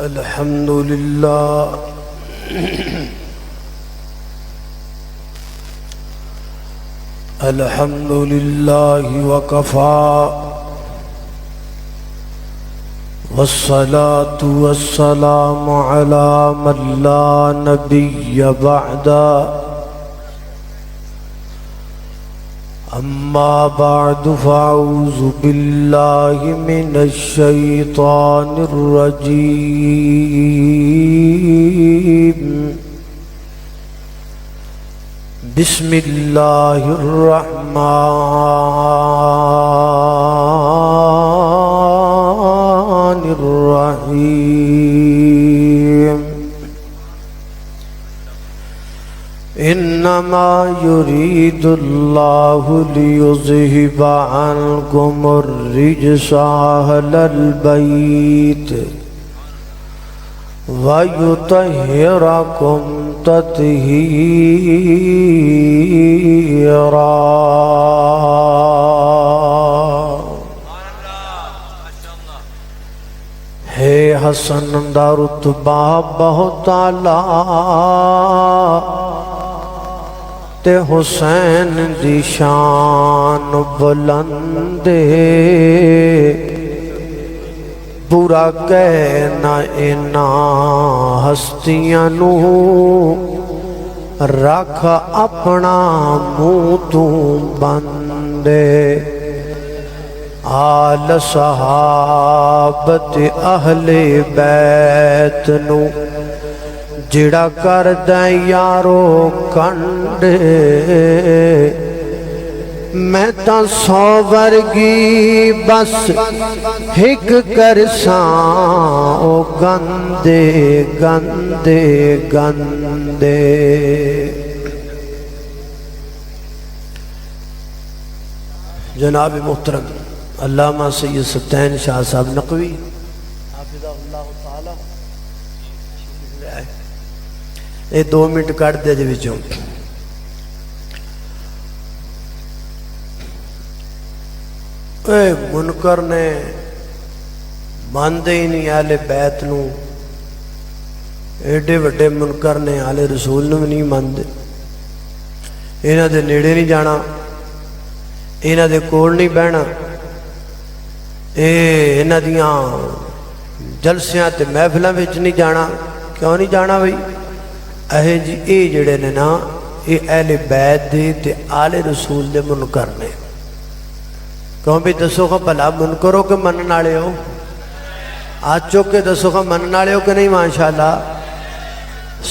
الحمد لله الحمد لله وكفى والصلاة والسلام على من لا نبي بعده أما بعد فأعوذ بالله من الشيطان الرجيم بسم الله الرحمن الرحيم إنما يريد الله ليذهب عنكم الرجس أهل البيت ويطهركم تطهيرا. ہے حسن دا رتبہ بہت اعلیٰ تے حسین دی شان بلند برا کہنا اینا ہستیاں نو رکھ اپنا منہ تو بندے. آل صحابت اہل بیت نو جڑا کر دیں یارو کنڈے میں تا سو ورگی بس ہک کرساں او گندے گندے گندے. جناب محترم علامہ سید ستین شاہ صاحب نقوی حافظہ اللہ تعالی یہ 2 منٹ کٹ دے دے وچوں. اے منکر نے ماندے ہی نہیں آل بیت نو، ایڈے وڈے منکر نے آل رسول نو نہیں ماندے. انہاں دے نیڑے نہیں جانا، انہاں دے کول نہیں بہنا، انہاں دیاں جلسیاں تے محفلاں وچ نہیں جانا. کیوں نہیں جانا بھئی؟ جی اے جڑے نے نا اے اہل بیت دے تے آل رسول دے منکر نے. کہوں بھی دسو خواہ بھلا منکر ہو کہ منن والے ہو؟ آج چوک کے دسو خواہ منن والے ہو کہ نہیں؟ ماشاءاللہ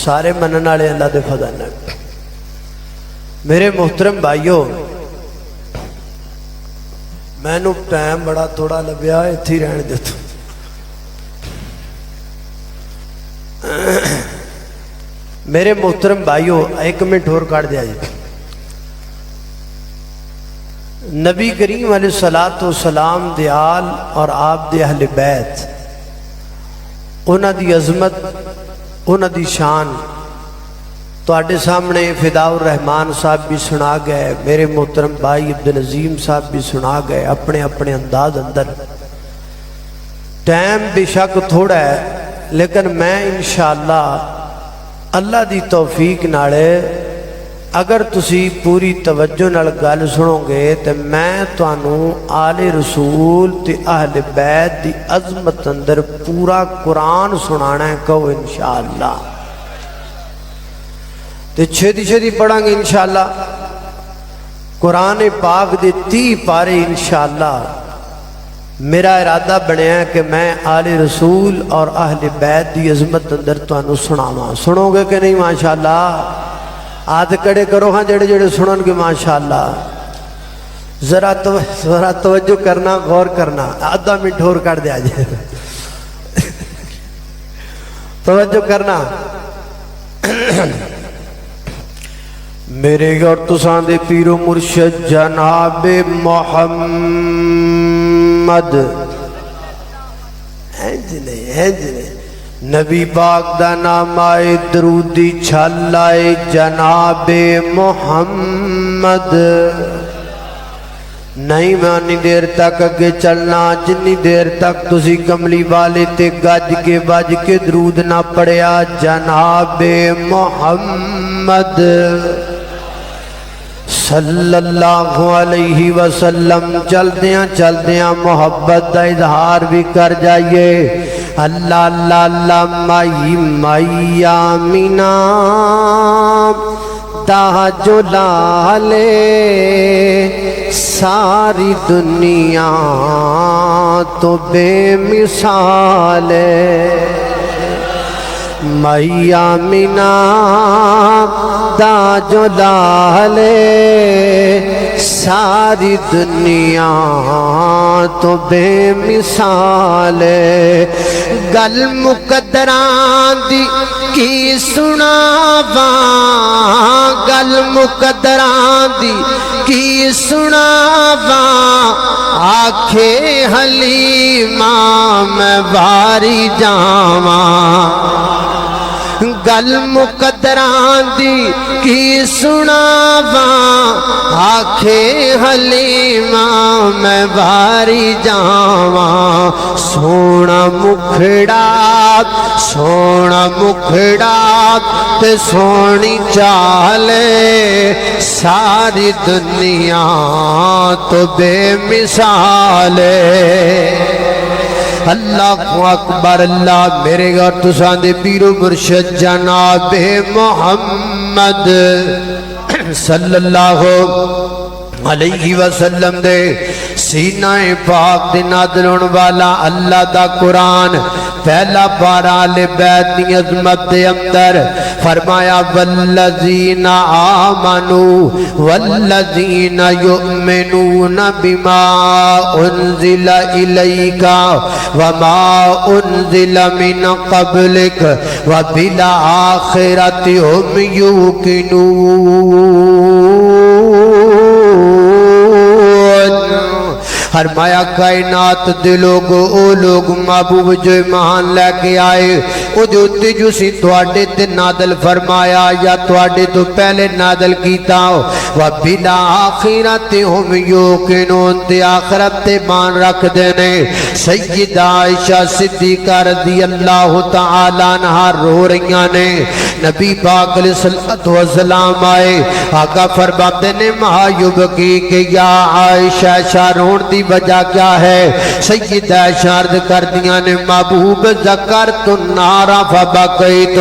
سارے منن والے اللہ دے فضل نے. میرے محترم بھائیو، میں نو ٹائم بڑا تھوڑا لبیا اتھی رہن دیتا. میرے محترم بھائیو 1 منٹ اور کاٹ دیا جی. نبی کریم علیہ السلام دے آل اور آپ دے اہل بیت انہاں دی عظمت انہاں دی شان تواڈے سامنے فداء الرحمان صاحب بھی سنا گئے، میرے محترم بھائی عبدالعظیم صاحب بھی سنا گئے اپنے اپنے انداز اندر. ٹائم بے شک تھوڑا ہے لیکن میں انشاءاللہ اللہ دی توفیق نالے اگر تسی پوری توجہ نال گل سنو گے تو میں تانوں آل رسول تے اہل بیت دی عظمت اندر پورا قرآن سنانا ہے. کہو انشاءاللہ تے چھتی چھتی پڑھاں گے انشاءاللہ. قرآن پاک دے 30 پارے انشاءاللہ میرا ارادہ بنیا ہے کہ میں آل رسول اور اہل بیت دی عظمت اندر تانوں سناواں. سنو گے کہ نہیں؟ ماشاءاللہ ہاتھ کڑے کرو ہاں جڑے جڑے سنن گے ماشاءاللہ. ذرا توجہ کرنا، غور کرنا. آدھا منٹ اور کر دیا جائے. توجہ کرنا. میرے اور تساں دے پیر و مرشد جناب محمد نبی پاک دا نام آئے درودی چھل آئے جناب محمد نہیں میں انی دیر تک اگے چلنا جنی دیر تک تسی کملی والے تے گج کے بج کے درود نہ پڑھیا جناب محمد صلی اللہ علیہ وسلم۔ چل دیاں محبت دا اظہار بھی کر جائیے۔ اللہ اللہ اللہ مائی مائی آمینہ دا جو لالے ساری دنیا تو بے مثال مائی آمینہ دا جو لالے ساری دنیا تو بے مثال گل مقدران دی کی سناواں گل مقدران دی کی سناواں آکھے حلیمہ میں واری جاواں گل مقدران دی کی سناواں آکھے حلیمہ میں واری جاواں سونا مکھڑا تے سونی چالے ساری دنیا تو بے مثال اللہ اکبر اللہ میرے گھر تساں دے پیر و مرشد جناب محمد صلی اللہ علیہ وسلم دے سینہ پاک دے نازل ہون والا اللہ دا قرآن پہلا پارہ آل بیت دی عظمت دے اندر فرمایا والذین آمنوا والذین یؤمنون بما انزل الیک وما انزل من قبلک وبالآخرۃ هم یوقنون فرمایا کائنات دے لوگ او لوگ محبوب جو ایمان لے کے آئے او دے اتے جو سی تواڈے تے نادل فرمایا یا تواڈے تو پہلے نادل کیتا وبالآخرۃ هم یوقنون تے آخرت تے مان رکھ دینے سیدہ عائشہ صدیقہ رضی اللہ تعالی عنہا رو رہیاں نے نبی پاک علیہ الصلوۃ والسلام آئے آقا فرماتے نے ما یبکی کہ یا عائشہ شارون دی وجہ کیا ہے سیدہ عائشہ عرض کر دیا نے محبوب ذکرت النار فبکیت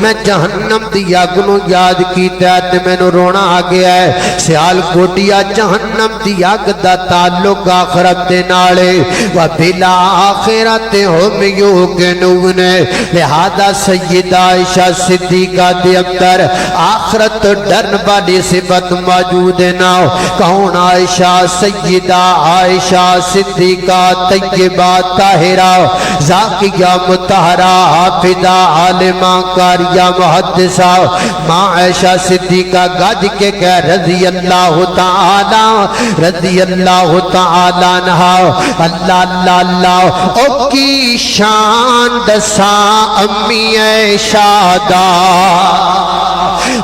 میں جہنم دی آگ نو یاد کیتا ہے تے مینوں رونا آ گیا ہے سیال کوٹیا جہنم دی آگ دا تعلق آخرت دے نال وبالآخرۃ هم یوقنون لہذا سیدہ عائشہ صدیقہ دے اندر آخرت ڈرن والی صفت موجود نہ کون عائشہ سیدہ عائشہ صدیقہ طیبہ طاہرہ زاکیہ مطہرہ حافظہ عالمہ قاریہ محدثہ ماں عائشہ صدیقہ گج کے کہہ رضی اللہ تعالی عنہا اللہ اللہ اللہ او کی شان دساں امی عائشہ دا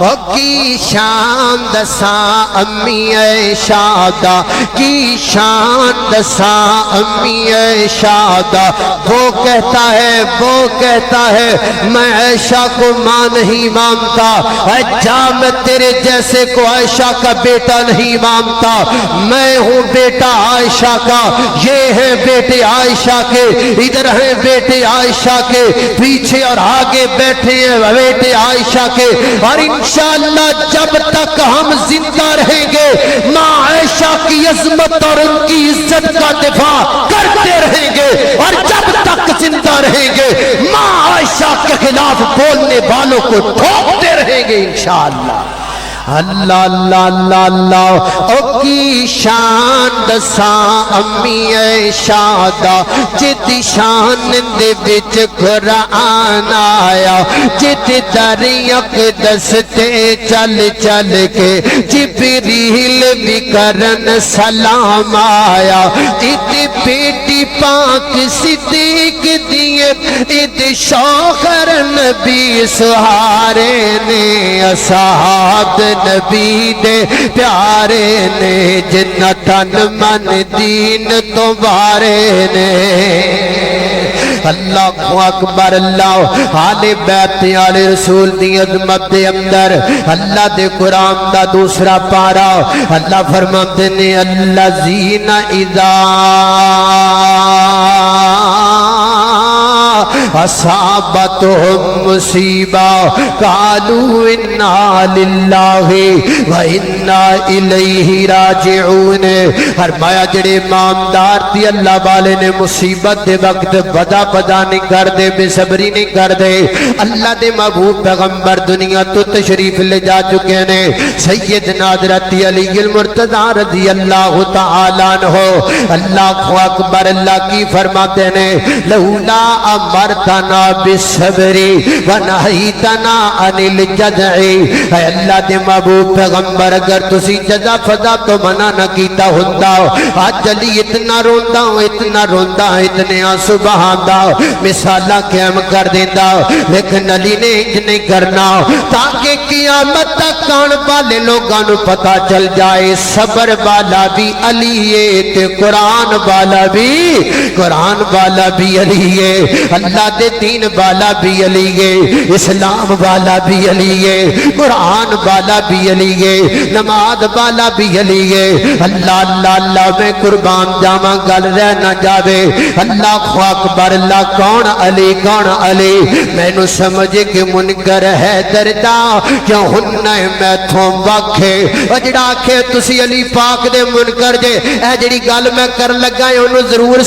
او کی شان دساں امی عائشہ دا کی شان دساں امی عائشہ دا وہ کہتا ہے میں عائشہ کو ماں نہیں مانتا جا میں تیرے جیسے کو عائشہ کا بیٹا نہیں مانتا میں ہوں بیٹا عائشہ کا یہ ہے بیٹے عائشہ کے ادھر ہیں بیٹے عائشہ کے پیچھے اور آگے بیٹھے ہیں بیٹے عائشہ کے اور انشاءاللہ جب تک ہم زندہ رہیں گے ماں عائشہ کی عظمت اور ان کی عزت کا دفاع کرتے رہیں گے اور جب تک زندہ رہیں گے ماں عائشہ کے خلاف بولنے والوں کو ٹھوکتے رہیں گے انشاءاللہ اللہ اللہ اللہ اللہ او کی شان دساں امی عائشہ دا جدی شان دے وچ قرآن آیا جدی دریاق دستے چل چل کے جبریل بھی کرن سلام آیا جدی بیٹی پاک صدیق دیئے جدی شوخر نبی سہارے نے اصحاب نبی دے پیارے نے جنہ تن من دین تو بارے نے اللہ اکبر اللہ آل بیت آل رسول دی عظمت دے اندر اللہ دے قرآن دا دوسرا پارا اللہ فرماتے نے الذین اذا اصابتهم مصیبہ قالوا انا للہ و انا الیہ راجعون فرمایا جڑے ایماندار تھی اللہ والے نے مصیبت دے وقت بدا نہیں کر دے بے صبری نہیں کر دے اللہ دے محبوب پیغمبر دنیا تو تشریف لے جا چکے نے سیدنا حضرت علی المرتضی رضی اللہ تعالی عنہ اللہ اکبر اللہ کی فرماتے نے لولا امرتنا بالصبر ونہیتنا عن الجزع اے اللہ دے محبوب پیغمبر اگر تسی جزا فضا تو منع نہ کیتا ہوندا آج علی اتنا روندا اتنے آنسو بہاندا مثالہ قائم کر دیتا لیکن علی نے انج نہیں کرنا تاکہ قیامت تک آن والے لوگاں نو پتہ چل جائے صبر والا بھی علی ہے تے قرآن والا بھی علی ہے اللہ دے دین والا بھی علی ہے اسلام والا بھی علی ہے قرآن والا بھی علی ہے نماز والا بھی علی ہے اللہ اللہ اللہ میں قربان جاواں گل رہ نہ جاوے اللہ اکبر اللہ کون علی میں نو سمجھے کہ منکر ہے دردا کیوں ہننے میں تھوں واکھے اجڑا کے تسی علی پاک دے منکر جے اے جڑی گل میں کر لگا ہے انہوں ضرور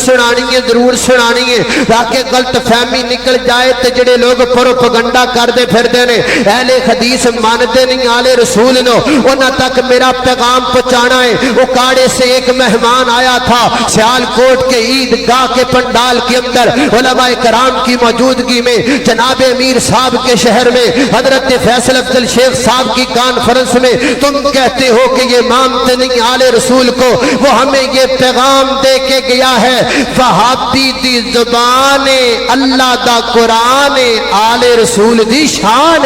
سنانی ہے تاکہ غلط فہمی نکل جائے تے جڑے لوگ پروپگنڈا کر دے پھر دے نے اہل حدیث مانتے نہیں آل رسول نو انہاں تک میرا پیغام پہنچانا ہے وہ کاڑے سے ایک مہمان آیا تھا سیال کوٹ کے عید گاہ کے پنڈال کے اندر علماء کرام کی موجودگی میں جناب امیر صاحب کے شہر میں حضرت فیصل افضل شیخ صاحب کی کانفرنس میں تم کہتے ہو کہ یہ مانتے نہیں آل رسول کو وہ ہمیں یہ پیغام دے کے گیا ہے وہابی دی زبان اللہ دا قرآن آل رسول دی شان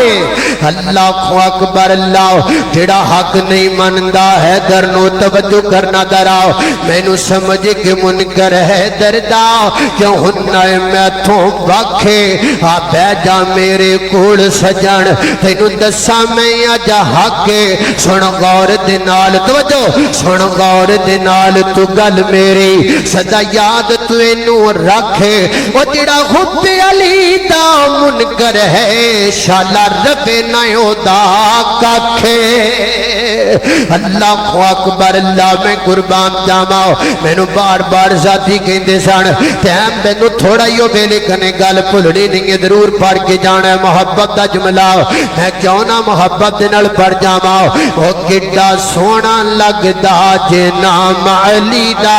اللہ اکبر اللہ جڑا حق نہیں مندا ہے در نو توجہ کرنا دراؤ میں نو سمجھے کہ منکر ہے دردا کیوں ہننا میں تھوں واکھے آ بے جا میرے کوڑ سجن تینو دسا میں آجا حق سن غور دنال توجہ سن غور دنال تو گل میری سدا یاد تو اینو رکھے وہ جڑا خود علی دا منکر ہے شالا ربے نیو دا ککھے اللہ اکبر اللہ میں قربان جاماؤ میں نو بار بار ذاتی کہندے سن تیم میں نو تھوڑا ہی ہو بے لکھنے گل پھلڑی نہیں ہے ضرور پڑھ کے جانا ہے محبت دا جملہ میں کیوں نہ محبت نال پڑھ جاماؤ وہ کڈا سونا لگدا جے نام علی دا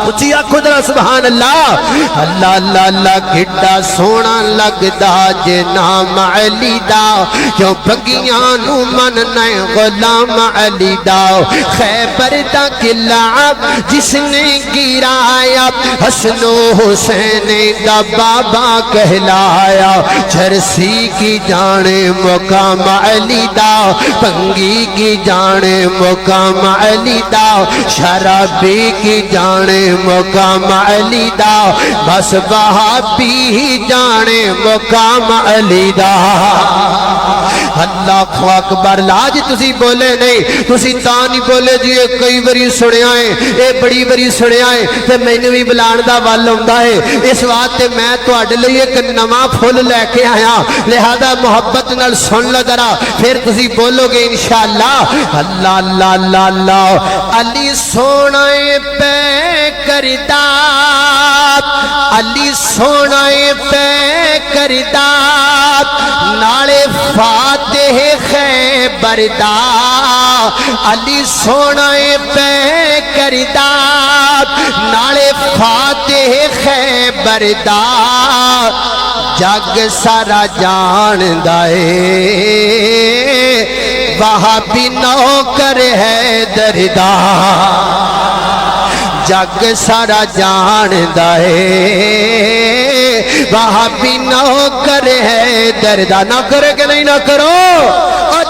اچھی آنکھوں ذرا سبحان اللہ اللہ اللہ اللہ کڈا سونا لگدا جے نام علی دا کیوں بگیاں نو من نئے غلام علی دا خیبر دا قلعہ جس نے گرایا حسن و حسین دا بابا کہلایا جھرسی کی جانے مقام علی دا پنگی کی جانے مقام علی دا شرابی کی جانے مقام علی دا بس وہابی ہی جانے مقام علی دا اللہ اکبر لاج تسی بولے نہیں تسی تانی بولے جی کئی بری سنیا ہے اے بڑی بری سنیا ہے تے میں نے بھی بلان دا وال ہوندا ہے اس واسطے میں تواڈے لئی ایک نواں پھول لے کے آیا لہذا محبت نال سن لو ذرا پھر تسی بولو گے انشاءاللہ اللہ اللہ اللہ اللہ علی سونا پہ کردا علی سونا پہ کردا نالے فاتح خیبر دا علی سونا پہ کردا نالے فاتح خیبر دا جگ سارا جان دائے وہابی نوکر ہے دردا جگ سارا جان دائے وہابی نوکر ہے دردا نہ کرے کہ نہیں نہ کرو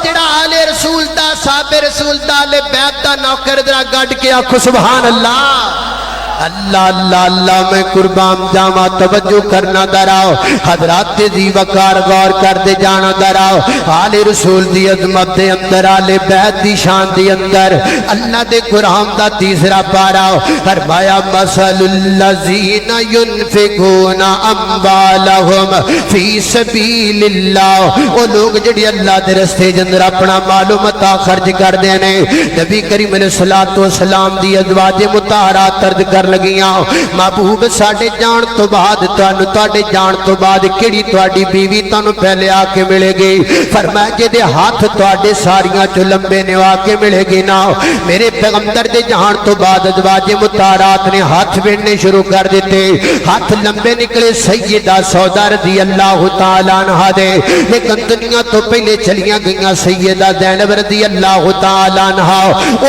جڑا آل رسول دا صحابہ رسول دا آل بیت دا نوکر ذرا گڈ کے آکھو سبحان اللہ اللہ اللہ اللہ میں قربان جاواں توجہ کرنا دراؤ حضرات دی وقار غور کر دے جانا دراؤ آل رسول دی عظمت دے اندر آل بیت دی شان دی اندر اللہ دے قرآن دا تیسرا پارا فرمایا مثل الذین ينفقون اموالهم فی سبیل اللہ وہ لوگ جڑی اللہ دے رستے جندر اپنا مال و متاع خرچ کر دے نے نبی کریم علیہ الصلوۃ والسلام دی ازواج مطہرات طرز کر لگیاں محبوب ساڈے جان تو بعد تانوں تواڈے جان تو بعد کیڑی تواڈی بیوی تانوں پہلے آ کے ملے گی فرمایا جے دے ہاتھ تواڈے ساریاں چ لمبے نے آ کے ملے گی نا میرے پیغمبر دے جان تو بعد ازواج مطہرات نے ہاتھ بننے شروع کر دیتے ہاتھ لمبے نکلے سیدہ سودا رضی اللہ تعالی عنہا دے لیکن دنیا تو پہلے چلیاں گئیاں سیدہ زینب رضی اللہ تعالی عنہا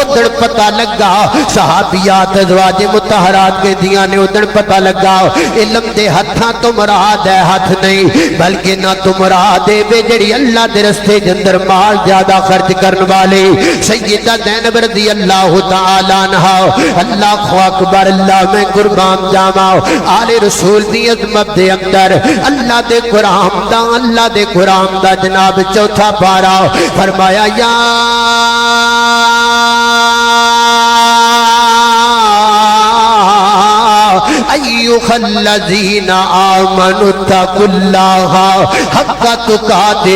ادھر پتہ لگا صحابیات ازواج مطہرات کے دیاں نے ادھر پتہ لگا علم دے ہتھاں تو مراد ہے ہاتھ نہیں بلکہ نہ تو مراد ہے بے جڑی اللہ دے رستے جندر مال زیادہ خرچ کرن والے سیدہ زینب رضی اللہ تعالی عنہا اللہ اکبر اللہ میں قربان جاواں آل رسول دی عظمت دے اندر اللہ دے قرآن دا جناب چوتھا پارا فرمایا یا ایھا الذین آمنوا اتقوا اللہ حق تقاتہ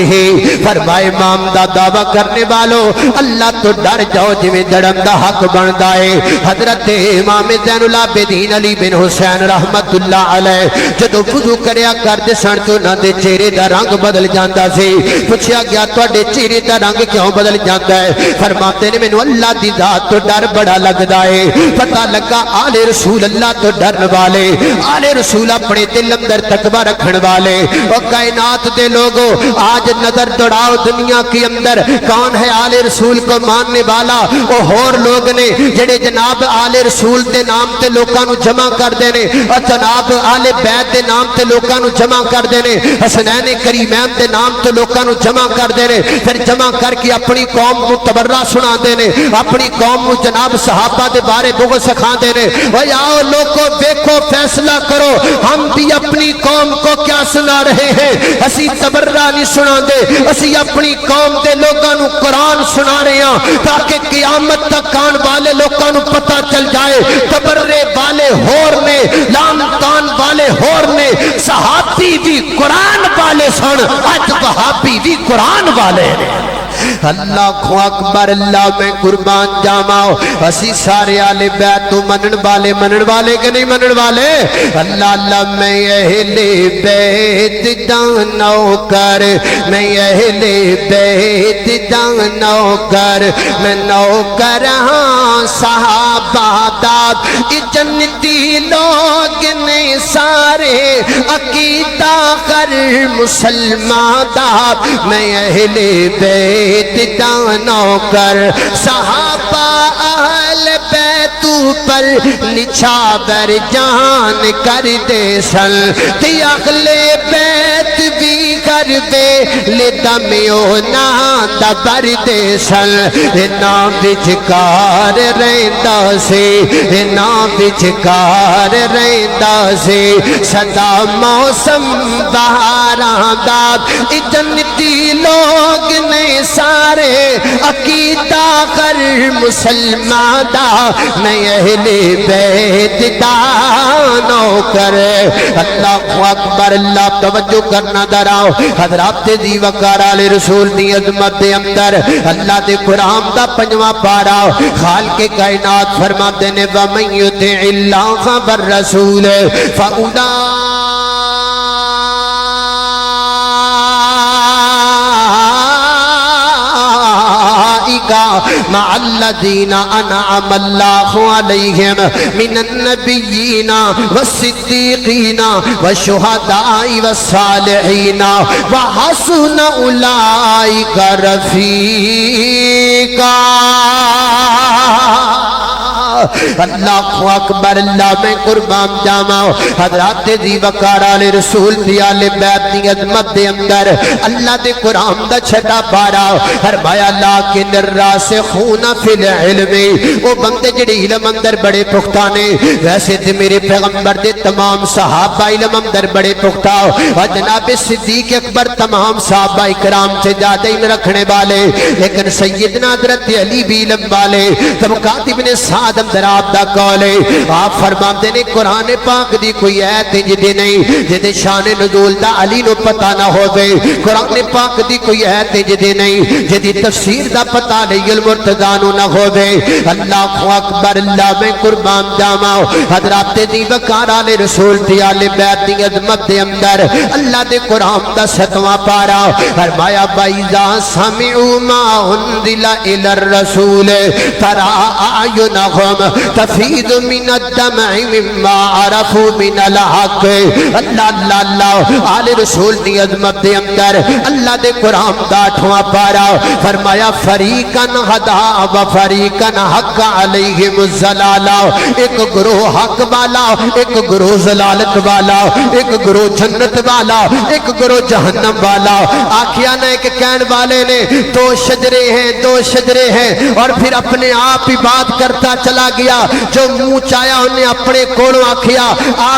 فرمائے امام دا دعویٰ کرنے والو اللہ تو ڈر جاؤ جویں ڈرن دا حق بندا ہے حضرت امام زین العابدین علی بن حسین رحمت اللہ علیہ جدوں وضو کریا کردے سن تو انہاں دے چہرے دا رنگ بدل جاندا سی پوچھا گیا تواڈے چہرے دا رنگ کیوں بدل جاندا ہے فرماتے نے مینوں اللہ دی ذات تو ڈر بڑا لگدا ہے پتہ لگا آل رسول اللہ تو ڈرن والے آل رسول اپنے دل اندر تقوی رکھن والے اور کائنات دے لوگوں آج نظر دوڑاؤ دنیا کے اندر کون ہے آل رسول کو ماننے والا وہ اور لوگ نے جڑے جناب آل رسول دے نام تے لوکاں نو جمع کر دینے اور جناب آل بیت دے نام تے لوکاں نو جمع کر دینے حسنین کریمین دے نام تے لوکاں نو جمع کر دینے پھر جمع کر کے اپنی قوم کو تبرہ سنا دینے اپنی قوم کو جناب صحابہ دے بارے بغض سکھا دینے اور آؤ لوگوں دیکھو فیصلہ کرو ہم بھی اپنی قوم کو کیا سنا رہے ہیں اسی تبرہ نہیں سنا دے اسی اپنی قوم دے لوگاں نو قرآن سنا رہے ہیں تاکہ قیامت تک آن والے لوگاں نو پتہ چل جائے تبرے والے ہور نے لامکان والے ہور نے صحابی بھی قرآن والے سن اج وہابی بھی قرآن والے نے اللہ اکبر اللہ میں قربان جاواں اسی سارے آل بیت تو منن والے کہ نہیں منن والے اللہ اللہ میں اہل بیت دا نوکر میں اہل بیت دا نوکر میں نوکر ہاں صحابہ دا جنتی لوگ نے سارے عقیدہ کر مسلمان دا میں اہل بیت دا نوکر صحابہ اہل بیت پر نچھاور جان کر دے سن تے اہل بیت بھی کر دے لے دمیو نا دبر دے سن نا بچکار رہندا سے نا بچکار رہندا سے سدا موسم بہاراں دا جنتی لوگ نے سارے عقیدہ کر مسلمان دا میں اہل بیت دا نوکر اللہ اکبر اللہ توجہ کرنا دراؤ حضرات دی وقار آل رسول دی عظمت دے اندر اللہ دے قرآن دا پنجواں پارا خالق کائنات فرماتے نے وَمَن يُطِعِ اللَّهَ وَالرَّسُولَ مع الذين أنعم الله عليهم من النبيين والصديقين والشهداء والصالحين وحسن أولئك رفيقا اللہ اکبر اللہ میں قربان جاواں حضرات ذی وقار آل رسول دی آل بیت دی عظمت دے اندر اللہ دے قرآن دا چھٹا پارا فرمایا لیکن الراسخون فی العلم وہ بندے جڑے علم اندر بڑے پختہ نے ویسے تے میرے پیغمبر دے تمام صحابہ علم اندر بڑے پختہ اور جناب صدیق اکبر تمام صحابہ اکرام سے زیادہ علم رکھنے والے لیکن سیدنا حضرت علی بھی علم والے طبقات ابن سعد اندر آپ دا قول ہے آپ فرماتے نے قرآن پاک دی کوئی آیت جدی نہیں جدے شان نزول دا علی نو پتہ نہ ہو گئے قرآن پاک دی کوئی آیت جدی نہیں جدی تفسیر دا پتہ نہیں المرتضانو نہ ہو گئے اللہ اکبر اللہ میں قربان جاواں حضرات ذی وقار آل رسول دی آل بیت دی عظمت دے اندر اللہ دے قرآن دا 7واں پارا فرمایا بَإِذَا سَمِعُوا مَا أُنزِلَ إِلَى الرَّسُولِ تَرَىٰ أَعْيُنَهُمْ تَفِيضُ مِنَ الدَّمْعِ مِمَّا عَرَفُوا مِنَ الْحَقِّ اللہ اللہ آل رسول دی عظمت دے اندر اللہ دے قرآن دا 8واں پارا فرمایا فَرِيقًا هَدَىٰ وَفَرِيقًا حَقَّ عَلَيْهِمُ الضَّلَالَةُ ایک گروہ حق والا ایک گروہ ضلالت والا ایک گروہ جنت والا ایک گروہ جہنم والا آخیا نے کہ کہن والے نے دو شجرے ہیں اور پھر اپنے آپ ہی بات کرتا چلا گیا جو منہ چایا انہیں اپنے کولوں آخیا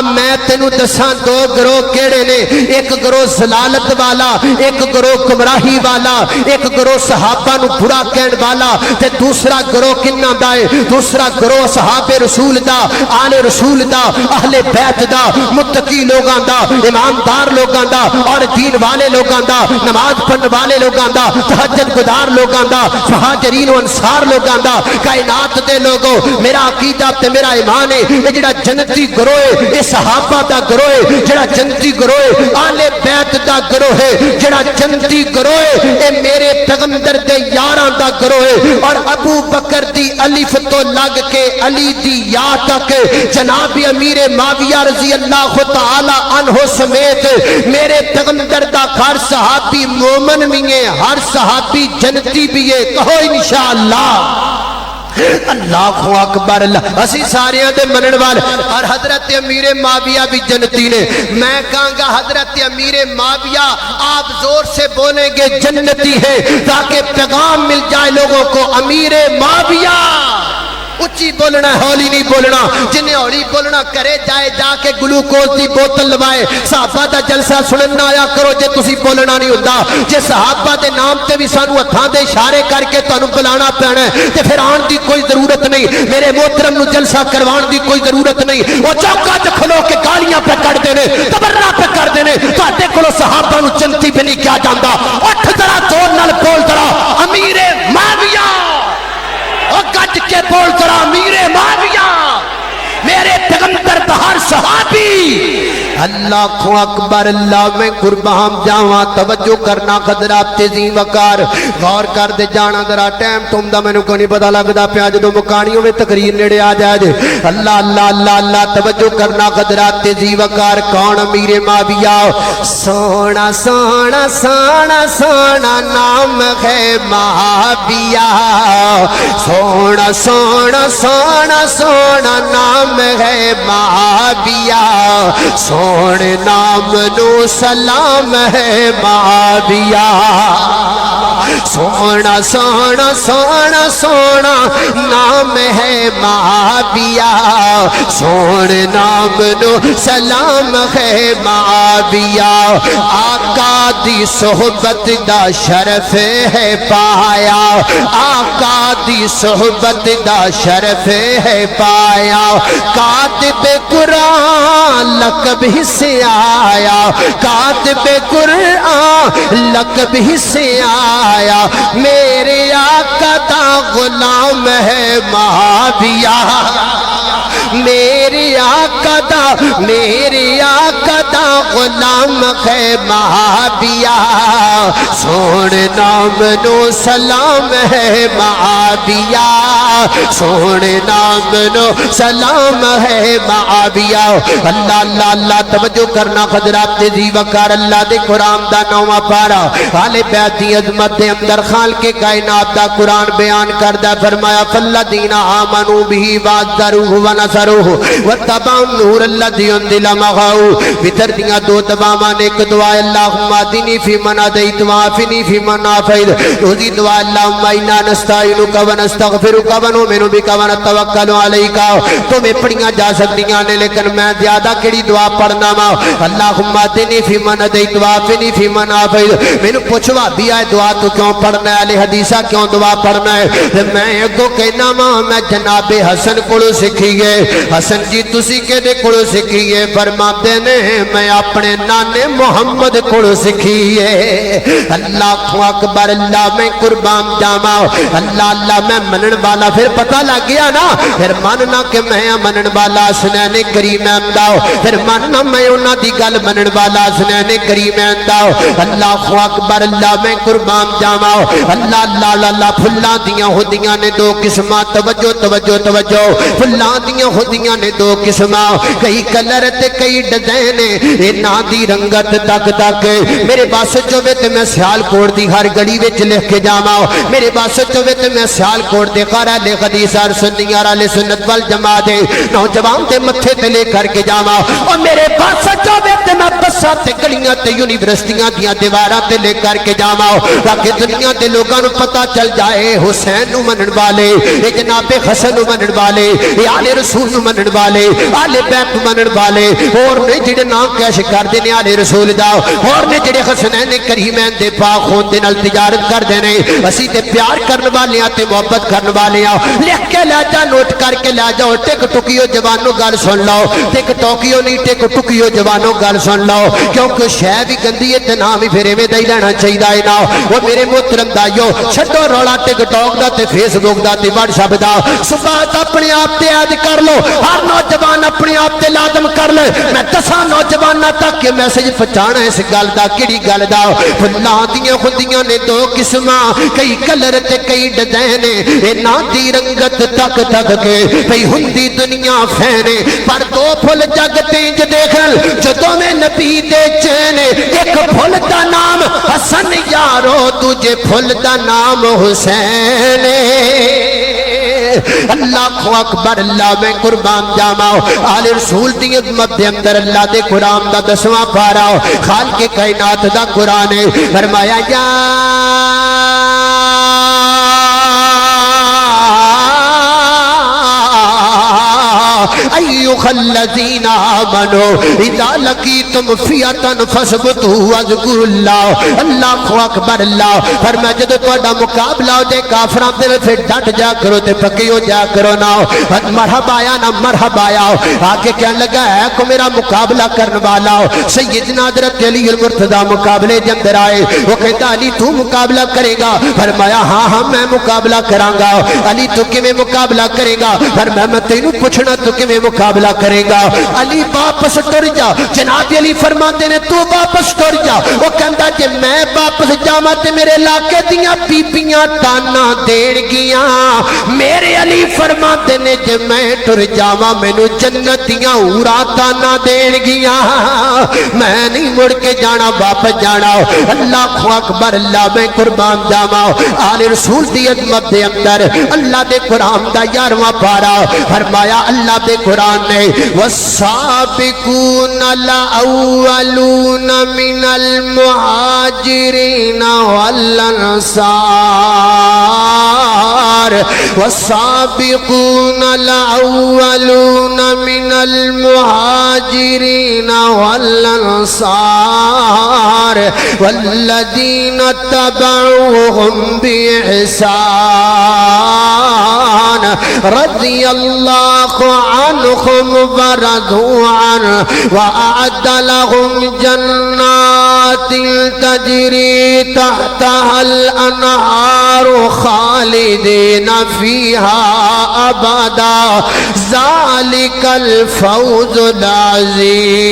میں تینوں دساں دو گروہ کیڑے نے ایک گروہ ضلالت والا ایک گروہ گمراہی والا ایک گروہ صحابہ نو برا کہن والا تے دوسرا گروہ کنہ دا ہے دوسرا گروہ صحابہ رسول دا آل رسول دا اہل بیت دا متقی لوگاں دا ایماندار لوگاں دا اور دین والے لوگاں دا نماز پڑھنے والے لوگاں دا تہجد گزار لوگاں دا مہاجرین و انصار لوگاں دا کائنات دے لوگوں میرا عقیدہ تے میرا ایمان ہے یہ جڑا جنتی گروہ ہے یہ صحابہ دا گروہ ہے جڑا جنتی گروہ ہے آل بیت دا گروہ ہے جڑا جنتی گروہ ہے یہ میرے پیغمبر دے یاراں دا گروہ ہے اور ابو بکر دی الف تو لگ کے علی دی یا تک جناب امیر معاویہ رضی اللہ تعالی عنہ سمیت میرے پیغمبر دا ہر صحابی مومن بھی ہے ہر صحابی جنتی بھی ہے کہو انشاءاللہ اللہ اکبر اللہ اسی سارے دے منن والے اور حضرت امیر معاویہ بھی جنتی نے میں کہاں گا حضرت امیر معاویہ آپ زور سے بولیں گے جنتی ہے تاکہ پیغام مل جائے لوگوں کو امیر معاویہ اچھی بولنا ہولی نہیں بولنا جنہیں ہولی بولنا کرے جائے جا کے گلوکوز دی بوتل لوائے صحابہ دا جلسہ سنن نہ آیا کرو جے تسی بولنا نہیں ہوتا جے صحابہ دے نام تے بھی سانو ہتھاں دے اشارے کر کے تانوں بلانا پینا ہے تے پھر آن دی کوئی ضرورت نہیں میرے محترم نو جلسہ کروان دی کوئی ضرورت نہیں وہ چوکا تے کھلو کے گالیاں پہ کر دینے تبرہ پہ کر دینے تواڈے کولو صحابہ نو جنتی پہ نہیں کیا جاندا اٹھ ذرا زور نال بول ذرا امیر معاویہ اور گج کے بول کرا امیر معاویہ میرے پیغمبر بہر صحابی اللہ اکبر اللہ میں قربان جاواں توجہ کرنا حضرات ذی وقار غور کر دے جانا ذرا ٹائم تم دا مینوں کوئی نہیں پتہ لگدا پیا جدوں مکانی ہوے تقریر نیڑے آ جائے جے اللہ اللہ اللہ اللہ توجہ کرنا حضرات ذی وقار کون امیر معاویہ سونا سونا سونا سونا نام ہے معاویہ سونا سونا سونا سونا نام ہے معاویہ سونے نام نو سلام ہے معاویہ سونا سونا سونا سونا نام ہے معاویہ سونے نام نو سلام ہے معاویہ آقا دی صحبت دا شرف ہے پایا آقا دی صحبت دا شرف ہے پایا کاتب قرآن لقب ہی سے آیا کاتب قرآن لقب ہی سے آیا میرے آقا دا غلام ہے معاویہ میرے آقا دا غلام ہے معاویہ سونے نام نو سلام ہے معاویہ سونے نام نو سلام ہے معاویہ اللہ اللہ اللہ توجہ کرنا حضرات دی وقار اللہ دے قرآن دا نوواں پارا آل بیت دی عظمت دے اندر خالق کائنات دا قرآن بیان کردہ فرمایا فالذین آمنوا به وعزروه ونصروه واتبعوا النور الذی انزل معه بتر دیاں دو دعاواں نے ایک دعا اللہم اهدنی فیمن ہدیت وعافنی فیمن عافیت دوسری دعا اللہم انا نستعینک ونستغفرک ونؤمن بک ونتوکل علیک تمہیں پڑھیاں جا سکتیاں نے لیکن میں زیادہ کیڑی دعا پڑھنا وا اللہم اهدنی فیمن ہدیت وعافنی فیمن عافیت میں نے پوچھوا بھی ہے دعا تو کیوں پڑھنا ہے اہل حدیثہ کیوں دعا پڑھنا ہے میں اگوں کہنا وا میں جناب حسن کولو سکھی ہے حسن جی تسی کہدے کولو سکھی ہے فرماتے نے میں اپنے نانے محمد کولو سکھی ہے اللہ اکبر اللہ میں قربان جاواں اللہ اللہ میں منن والا پھر پتہ لگ گیا نا پھر ماننا کہ میں منن والا حسنین کریم دا پھر ماننا میں انہاں دی گل منن والا حسنین کریم دا اللہ اکبر اللہ میں قربان جاواں اللہ اللہ اللہ پھلاں دیاں ہوندیاں نے دو قسماں توجہ توجہ توجہ پھلاں دیاں ہوندیاں نے دو قسماں کئی کلر تے کئی ڈیزائن انہاں دی رنگت تک تک میرے پاس چوے تے میں سیال کوٹ دی ہر گڑی وچ لکھ کے جاواں میرے پاس چوے تے میں سیال کوٹ دے قرا لے حدیث اور سنیاں والے سنت والجماعت نوجوان تے متھے تے لے کر کے جاواں اور میرے پاس چوے تے میں بساں تے گلیاں تے یونیورسٹیاں دیاں دیواراں تے لے کر کے جاواں تاکہ دنیا دے لوگاں نوں پتہ چل جائے حسین نوں منن والے اے جناب حسن نوں منن والے اے آل رسول نوں منن والے آل بیت نوں منن والے اور نے جڑے نام کیش کردے نے آل رسول دا اور نے جڑے حسنین کریمین دے پاک خون دے نال تجارت کردے نے اسی تے پیار کرن والے تے محبت کرن والے لکھ کے لے جا نوٹ کر کے لے جاؤ ٹک ٹکیو جوانو گل سن لو ٹک ٹوکیو نہیں ٹک ٹکیو جوانو گل سن لو کیونکہ شے بھی گندی ہے تے نام ہی پھر ایویں دا ہی لینا چاہیدا ہے نا او میرے محترم دایو چھڈو رولا ٹک ٹاک دا تے فیس بک دا تے واٹس ایپ دا صبح اپنے آپ تے ایڈ کر لو ہر نوجوان اپنے آپ تے لازم کر لے میں دساں نوجواناں تک کہ میسج پہنچانا اس گل دا کیڑی گل دا پھلاں دیاں ہوندیاں نے دو قسماں کئی کلر تے کئی ڈیزائن انہاں دی رنگت تک تک کے بھئی ہندی دنیا فینے پر دو پھل جگ تینج دیکھن جدوں میں نبی دے چین ایک پھل دا نام حسن یارو تجھے پھل دا نام حسین اللہ اکبر اللہ میں قربان جاواں آل رسول دی عظمت دے اندر اللہ دے قرآن دا 10واں پارا خالق کائنات دا قرآن ہے فرمایا یا ایوہ الذین آمنوا اذا لقیتم فئۃ فاثبتوا واذکروا اللہ اللہ اکبر اللہ فرمایا جدوں تہاڈا مقابلہ ہو جائے کافراں دے پھر ڈٹ جا کرو تے پکی ہو جا کرو نا مرحبا آیا نا مرحبا آیا آ کے کہنے لگا ہے کو میرا مقابلہ کرنے والا سیدنا حضرت علی المرتضیٰ مقابلے دے اندر آئے وہ کہتا علی تو مقابلہ کرے گا فرمایا ہاں ہاں میں مقابلہ کراں گا علی تو کیویں مقابلہ کرے گا فرمایا میں تینوں پوچھنا تو کیویں مقابلہ کرے گا علی واپس ٹر جا جناب علی فرماتے نے تو واپس ٹر جا وہ کہندا کہ میں واپس جاواں تے میرے علاقے دیاں بیبییاں تانا دین گیاں میرے علی فرماتے نے کہ میں ٹر جاواں مینوں جنت دیاں اورا تانا دین گیاں میں نہیں مڑ کے جانا واپس جانا اللہ اکبر اللہ میں قربان جاواں آل رسول دی عظمت دے اندر اللہ دے قرآن دا 11واں پارا فرمایا اللہ دے قرآن نے والسابقون الاولون من المہاجرین والانصار والسابقون الاولون من المہاجرین والانصار والذین اتبعوهم بإحسان رضی اللہ عنهم ورضوا عنه وأعد لهم جنات تجري تحتها الأنهار خالدين فيها أبدا ذلك الفوز العظيم